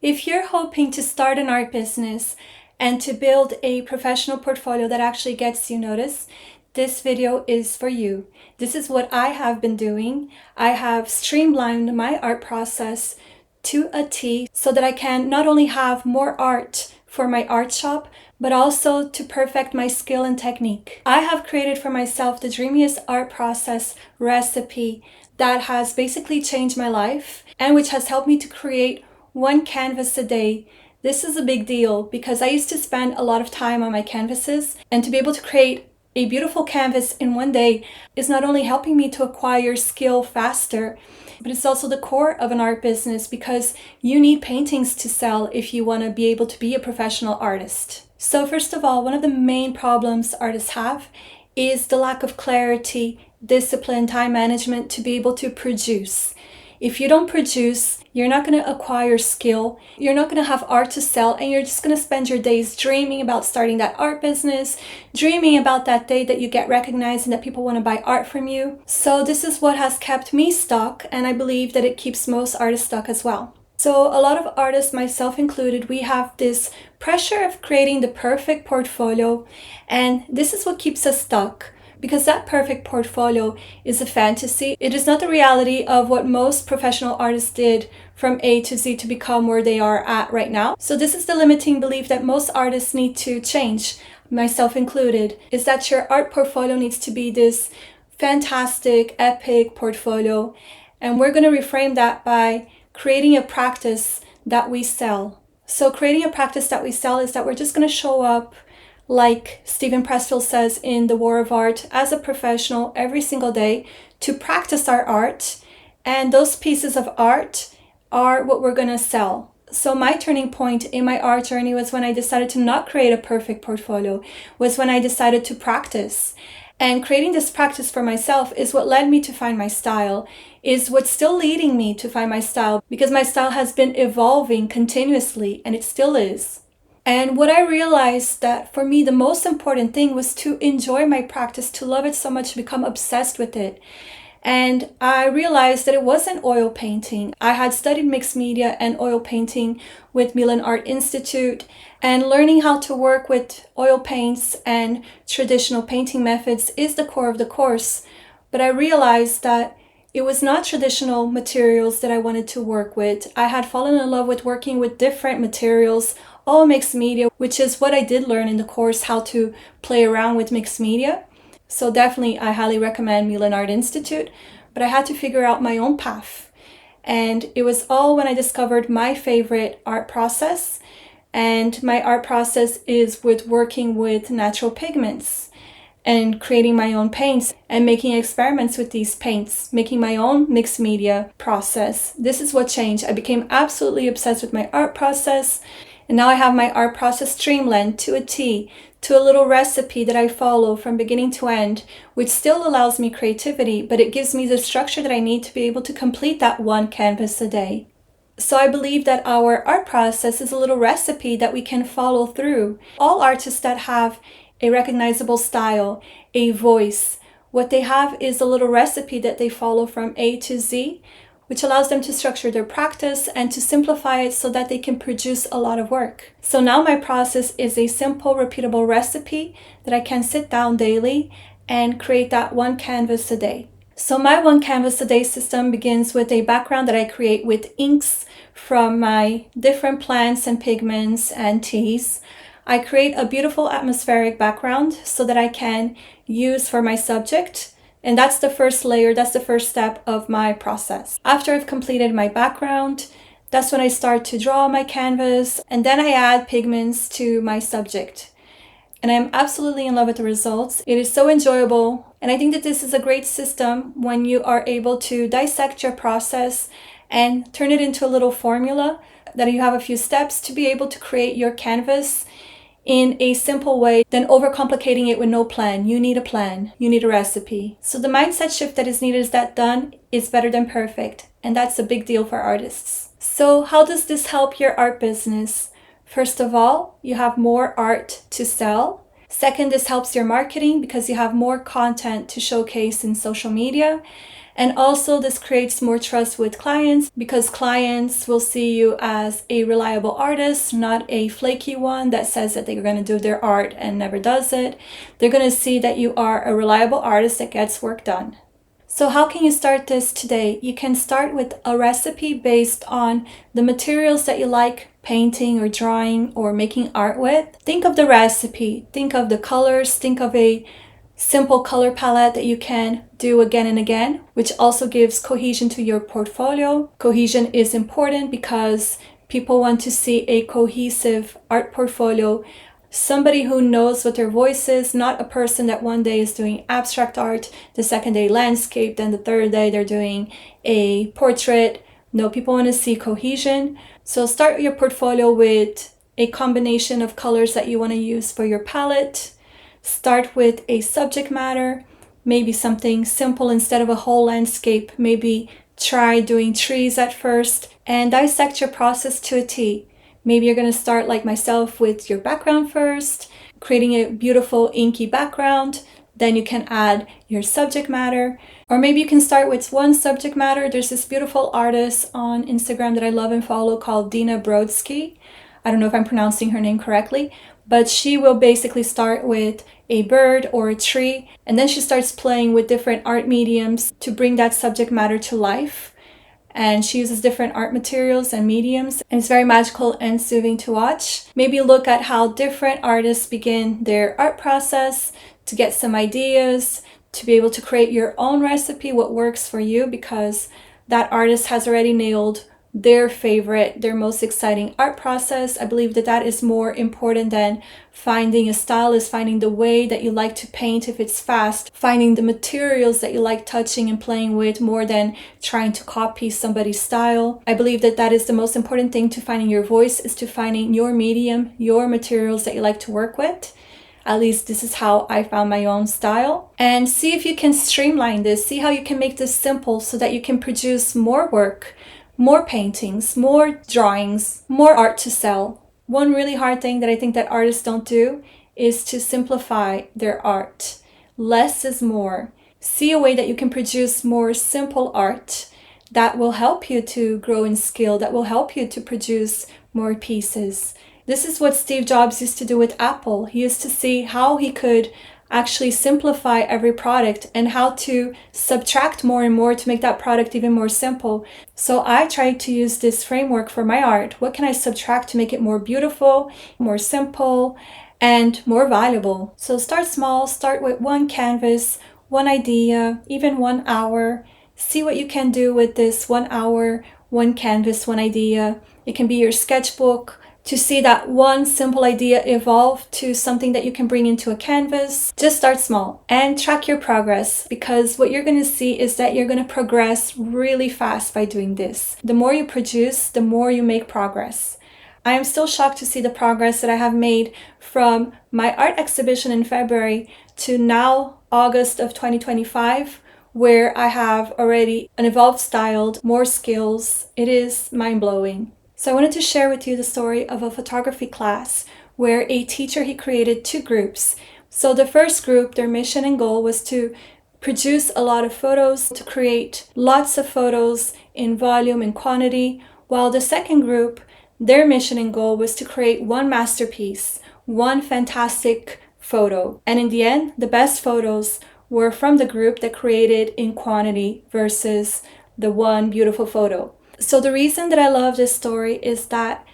If you're hoping to start an art business and to build a professional portfolio that actually gets you noticed, this video is for you. This is what I have been doing. I have streamlined my art process to a T so that I can not only have more art for my art shop, but also to perfect my skill and technique. I have created for myself the dreamiest art process recipe that has basically changed my life and which has helped me to create one canvas a day. This is a big deal because I used to spend a lot of time on my canvases, and to be able to create a beautiful canvas in one day is not only helping me to acquire skill faster, but it's also the core of an art business because you need paintings to sell if you want to be able to be a professional artist. So first of all, one of the main problems artists have is the lack of clarity, discipline, time management to be able to produce. If you don't produce, you're not going to acquire skill, you're not going to have art to sell, and you're just going to spend your days dreaming about starting that art business, dreaming about that day that you get recognized and that people want to buy art from you. So this is what has kept me stuck, and I believe that it keeps most artists stuck as well. So a lot of artists, myself included, we have this pressure of creating the perfect portfolio, and this is what keeps us stuck. Because that perfect portfolio is a fantasy. It is not the reality of what most professional artists did from A to Z to become where they are at right now. So this is the limiting belief that most artists need to change, myself included, is that your art portfolio needs to be this fantastic, epic portfolio. And we're going to reframe that by creating a practice that we sell. So creating a practice that we sell is that we're just going to show up, like Steven Pressfield says in The War of Art, as a professional every single day to practice our art. And those pieces of art are what we're going to sell. So my turning point in my art journey was when I decided to not create a perfect portfolio, was when I decided to practice. And creating this practice for myself is what led me to find my style, is what's still leading me to find my style, because my style has been evolving continuously, and it still is. And what I realized that for me, the most important thing was to enjoy my practice, to love it so much, to become obsessed with it. And I realized that it wasn't oil painting. I had studied mixed media and oil painting with Milan Art Institute, and learning how to work with oil paints and traditional painting methods is the core of the course. But I realized that it was not traditional materials that I wanted to work with. I had fallen in love with working with different materials, all mixed media, which is what I did learn in the course, how to play around with mixed media. So definitely I highly recommend Milan Art Institute, but I had to figure out my own path. And it was all when I discovered my favorite art process. And my art process is with working with natural pigments and creating my own paints and making experiments with these paints, making my own mixed media process. This is what changed. I became absolutely obsessed with my art process. And now I have my art process streamlined to a T, to a little recipe that I follow from beginning to end, which still allows me creativity, but it gives me the structure that I need to be able to complete that one canvas a day. So I believe that our art process is a little recipe that we can follow through. All artists that have a recognizable style, a voice, what they have is a little recipe that they follow from A to Z, which allows them to structure their practice and to simplify it so that they can produce a lot of work. So now my process is a simple, repeatable recipe that I can sit down daily and create that one canvas a day. So my one canvas a day system begins with a background that I create with inks from my different plants and pigments and teas. I create a beautiful atmospheric background so that I can use for my subject. And that's the first layer, that's the first step of my process. After I've completed my background, that's when I start to draw my canvas, and then I add pigments to my subject. And I'm absolutely in love with the results. It is so enjoyable, and I think that this is a great system when you are able to dissect your process and turn it into a little formula, that you have a few steps to be able to create your canvas in a simple way than overcomplicating it with no plan. You need a plan, you need a recipe. So the mindset shift that is needed is that done is better than perfect. And that's a big deal for artists. So how does this help your art business? First of all, you have more art to sell. Second, this helps your marketing because you have more content to showcase in social media. And also this creates more trust with clients because clients will see you as a reliable artist, not a flaky one that says that they're going to do their art and never does it. They're going to see that you are a reliable artist that gets work done. So how can you start this today? You can start with a recipe based on the materials that you like painting or drawing or making art with. Think of the recipe, think of the colors, think of a simple color palette that you can do again and again, which also gives cohesion to your portfolio. Cohesion is important because people want to see a cohesive art portfolio. Somebody who knows what their voice is, not a person that one day is doing abstract art, the second day landscape, then the third day they're doing a portrait. No, people want to see cohesion. So start your portfolio with a combination of colors that you want to use for your palette. Start with a subject matter, maybe something simple instead of a whole landscape. Maybe try doing trees at first and dissect your process to a T. Maybe you're going to start like myself with your background first, creating a beautiful inky background. Then you can add your subject matter. Or maybe you can start with one subject matter. There's this beautiful artist on Instagram that I love and follow called Dina Brodsky. I don't know if I'm pronouncing her name correctly, but she will basically start with a bird or a tree, and then she starts playing with different art mediums to bring that subject matter to life. And she uses different art materials and mediums, and it's very magical and soothing to watch. Maybe look at how different artists begin their art process to get some ideas, to be able to create your own recipe, what works for you, because that artist has already nailed their favorite, their most exciting art process. I believe that that is more important than finding a style, is finding the way that you like to paint if it's fast, finding the materials that you like touching and playing with more than trying to copy somebody's style. I believe that that is the most important thing to finding your voice, is to finding your medium, your materials that you like to work with. At least this is how I found my own style. And see if you can streamline this, see how you can make this simple so that you can produce more work, more paintings, more drawings, more art to sell. One really hard thing that I think that artists don't do is to simplify their art. Less is more. See a way that you can produce more simple art that will help you to grow in skill, that will help you to produce more pieces. This is what Steve Jobs used to do with Apple. He used to see how he could actually simplify every product and how to subtract more and more to make that product even more simple. So I tried to use this framework for my art. What can I subtract to make it more beautiful, more simple, and more valuable? So start small, start with one canvas, one idea, even 1 hour. See what you can do with this 1 hour, one canvas, one idea. It can be your sketchbook, to see that one simple idea evolve to something that you can bring into a canvas. Just start small and track your progress, because what you're going to see is that you're going to progress really fast by doing this. The more you produce, the more you make progress. I am still shocked to see the progress that I have made from my art exhibition in February to now August of 2025, where I have already an evolved style, more skills. It is mind-blowing. So I wanted to share with you the story of a photography class where a teacher, he created 2 groups. So the first group, their mission and goal was to produce a lot of photos, to create lots of photos in volume and quantity, while the second group, their mission and goal was to create one masterpiece, one fantastic photo. And in the end, the best photos were from the group that created in quantity versus the one beautiful photo. So the reason that I love this story is that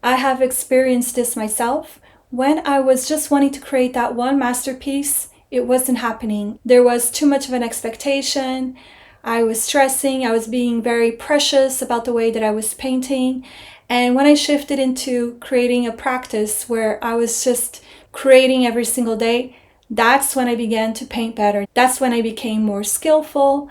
I have experienced this myself. When I was just wanting to create that one masterpiece, it wasn't happening. There was too much of an expectation. I was stressing. I was being very precious about the way that I was painting. And when I shifted into creating a practice where I was just creating every single day, that's when I began to paint better. That's when I became more skillful.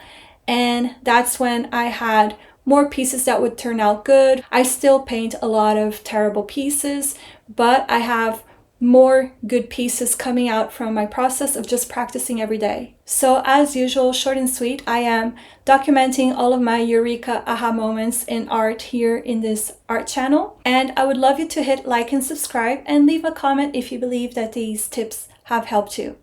And that's when I had more pieces that would turn out good. I still paint a lot of terrible pieces, but I have more good pieces coming out from my process of just practicing every day. So as usual, short and sweet, I am documenting all of my eureka aha moments in art here in this art channel. And I would love you to hit like and subscribe and leave a comment if you believe that these tips have helped you.